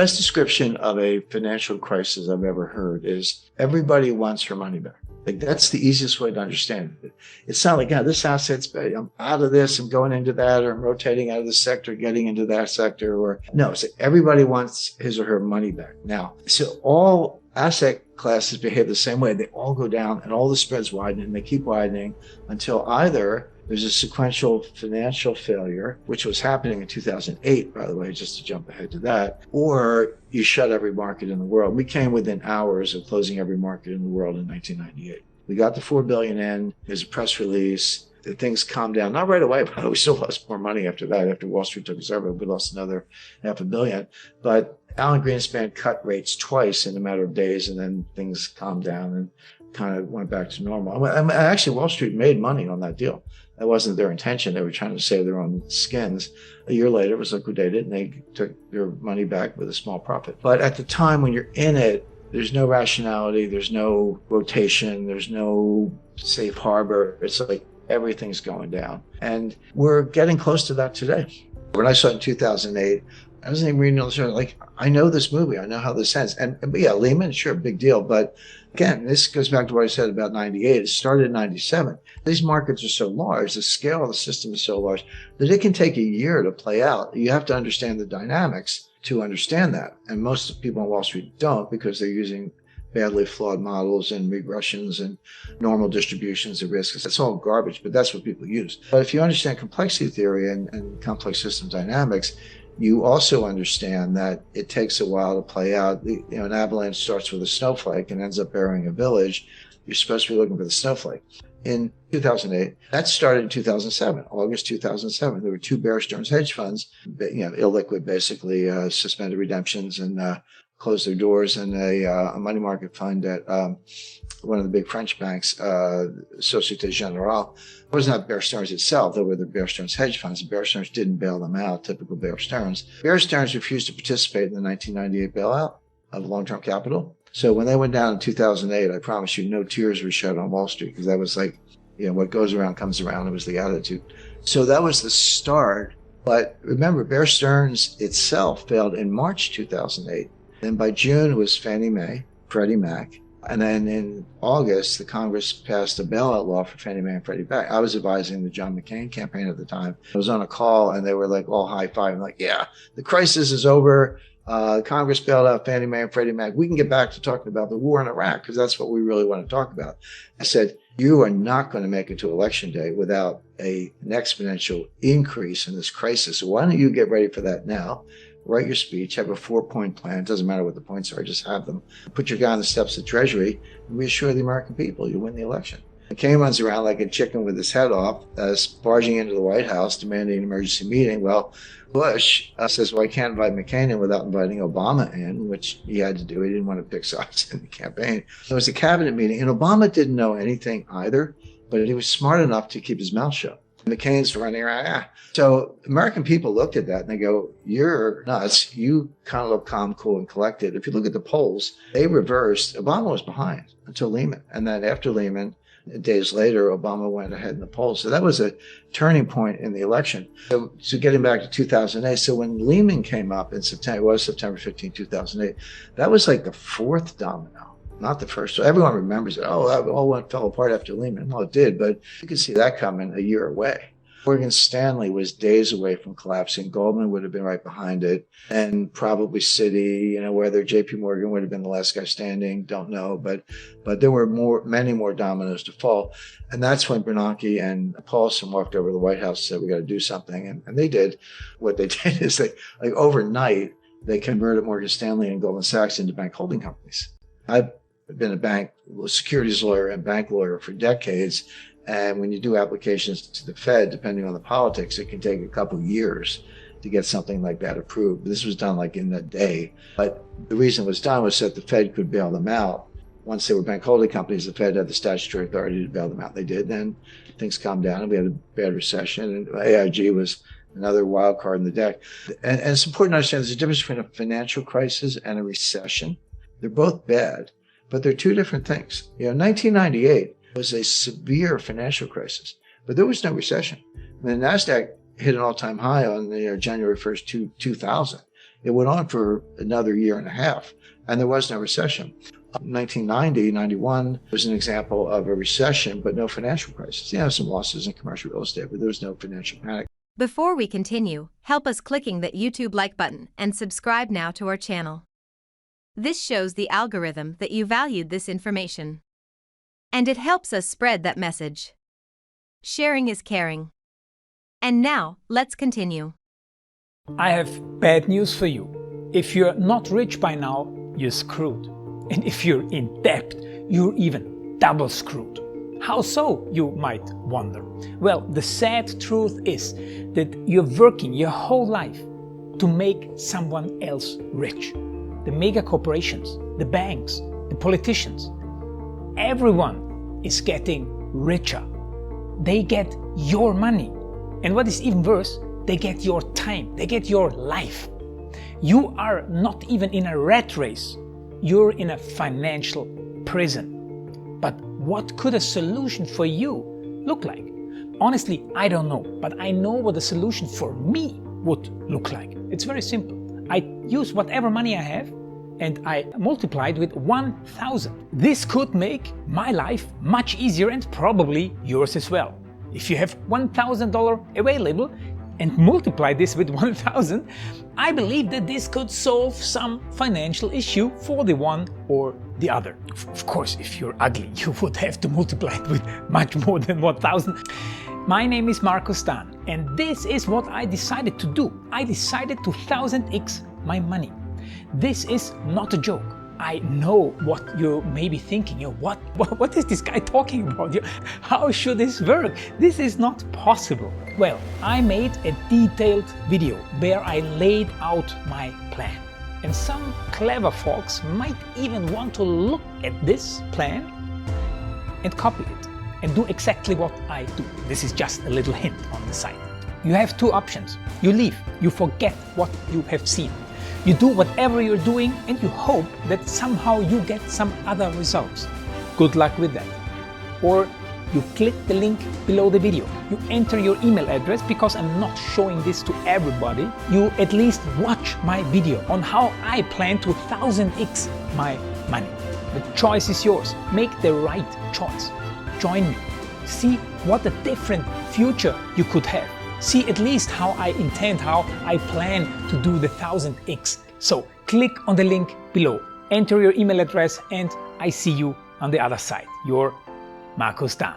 best description of a financial crisis I've ever heard is everybody wants her money back. Like, that's the easiest way to understand it. It's not like, this asset's bad, I'm out of this, I'm going into that, or I'm rotating out of this sector, getting into that sector, or no, it's like everybody wants his or her money back. Now, so all asset classes behave the same way. They all go down and all the spreads widen, and they keep widening until either there's a sequential financial failure, which was happening in 2008, by the way, just to jump ahead to that, or you shut every market in the world. We came within hours of closing every market in the world in 1998. We got the $4 billion in. There's a press release. Things calmed down. Not right away, but we still lost more money after that. After Wall Street took us over, we lost another $500 million. But Alan Greenspan cut rates twice in a matter of days, and then things calmed down and kind of went back to normal. Actually, Wall Street made money on that deal. That wasn't their intention. They were trying to save their own skins. A year later, it was liquidated, and they took their money back with a small profit. But at the time when you're in it, there's no rationality, there's no rotation, there's no safe harbor. It's like everything's going down. And we're getting close to that today. When I saw it in 2008, I wasn't even reading all the story. Like, I know this movie. I know how this ends. But yeah, Lehman, sure, big deal. But again, this goes back to what I said about 98. It started in 97. These markets are so large, the scale of the system is so large that it can take a year to play out. You have to understand the dynamics to understand that. And most people on Wall Street don't, because they're using badly flawed models and regressions and normal distributions of risks. That's all garbage, but that's what people use. But if you understand complexity theory and complex system dynamics, you also understand that it takes a while to play out. An avalanche starts with a snowflake and ends up burying a village. You're supposed to be looking for the snowflake. In 2008, that started in 2007, August 2007. There were two Bear Stearns hedge funds, illiquid, basically, suspended redemptions and closed their doors, and a money market fund at one of the big French banks, Société Générale. It was not Bear Stearns itself. They were the Bear Stearns hedge funds. Bear Stearns didn't bail them out, typical Bear Stearns. Bear Stearns refused to participate in the 1998 bailout of long-term capital. So when they went down in 2008, I promise you, no tears were shed on Wall Street, because that was like, what goes around comes around. It was the attitude. So that was the start. But remember, Bear Stearns itself failed in March 2008. Then by June, it was Fannie Mae, Freddie Mac. And then in August, the Congress passed a bailout law for Fannie Mae and Freddie Mac. I was advising the John McCain campaign at the time. I was on a call, and they were like all high-fiving, like, yeah, the crisis is over. Congress bailed out Fannie Mae and Freddie Mac. We can get back to talking about the war in Iraq, because that's what we really want to talk about. I said, you are not going to make it to Election Day without an exponential increase in this crisis. So why don't you get ready for that now? Write your speech, have a 4-point plan. It doesn't matter what the points are, just have them. Put your guy on the steps of Treasury and reassure the American people you win the election. McCain runs around like a chicken with his head off, barging into the White House, demanding an emergency meeting. Well, Bush says, well, I can't invite McCain in without inviting Obama in, which he had to do. He didn't want to pick sides in the campaign. There was a cabinet meeting, and Obama didn't know anything either, but he was smart enough to keep his mouth shut. McCain's running around. So American people looked at that and they go, you're nuts. You kind of look calm, cool, and collected. If you look at the polls, they reversed. Obama was behind until Lehman. And then after Lehman, days later, Obama went ahead in the polls. So that was a turning point in the election. So getting back to 2008, so when Lehman came up in September, it was September 15, 2008, that was like the fourth domino. Not the first. So everyone remembers it. Oh, that all fell apart after Lehman. Well, it did, but you could see that coming a year away. Morgan Stanley was days away from collapsing. Goldman would have been right behind it, and probably Citi. Whether J.P. Morgan would have been the last guy standing, don't know. But there were many more dominoes to fall, and that's when Bernanke and Paulson walked over to the White House and said, "We got to do something," and they did. What they did is they overnight they converted Morgan Stanley and Goldman Sachs into bank holding companies. I've been a securities lawyer and bank lawyer for decades. And when you do applications to the Fed, depending on the politics, it can take a couple of years to get something like that approved. This was done like in a day. But the reason it was done was that the Fed could bail them out. Once they were bank holding companies, the Fed had the statutory authority to bail them out. They did. Then things calmed down and we had a bad recession. And AIG was another wild card in the deck. And it's important to understand there's a difference between a financial crisis and a recession. They're both bad, but they're two different things. 1998 was a severe financial crisis, but there was no recession. The NASDAQ hit an all-time high on January 1st, 2000. It went on for another year and a half, and there was no recession. 1990, 91 was an example of a recession, but no financial crisis. Yeah, some losses in commercial real estate, but there was no financial panic. Before we continue, help us clicking that YouTube like button and subscribe now to our channel. This shows the algorithm that you valued this information. And it helps us spread that message. Sharing is caring. And now, let's continue. I have bad news for you. If you're not rich by now, you're screwed. And if you're in debt, you're even double screwed. How so, you might wonder? Well, the sad truth is that you're working your whole life to make someone else rich. The mega corporations, the banks, the politicians, everyone is getting richer. They get your money. And what is even worse, they get your time, they get your life. You are not even in a rat race, you're in a financial prison. But what could a solution for you look like? Honestly, I don't know, but I know what a solution for me would look like. It's very simple. I use whatever money I have and I multiply it with 1,000. This could make my life much easier and probably yours as well. If you have $1,000 available and multiply this with 1,000, I believe that this could solve some financial issue for the one or the other. Of course, if you're ugly, you would have to multiply it with much more than 1,000. My name is Markus Dahn, and this is what I decided to do. I decided to 1000x my money. This is not a joke. I know what you may be thinking. What is this guy talking about? How should this work? This is not possible. Well, I made a detailed video where I laid out my plan. And some clever folks might even want to look at this plan and copy it and do exactly what I do. This is just a little hint on the side. You have two options. You leave, you forget what you have seen. You do whatever you're doing and you hope that somehow you get some other results. Good luck with that. Or you click the link below the video. You enter your email address because I'm not showing this to everybody. You at least watch my video on how I plan to 1000x my money. The choice is yours. Make the right choice. Join me. See what a different future you could have. See at least how I intend, how I plan to do the 1000x. So click on the link below, enter your email address, and I see you on the other side. Your Markus Dahn.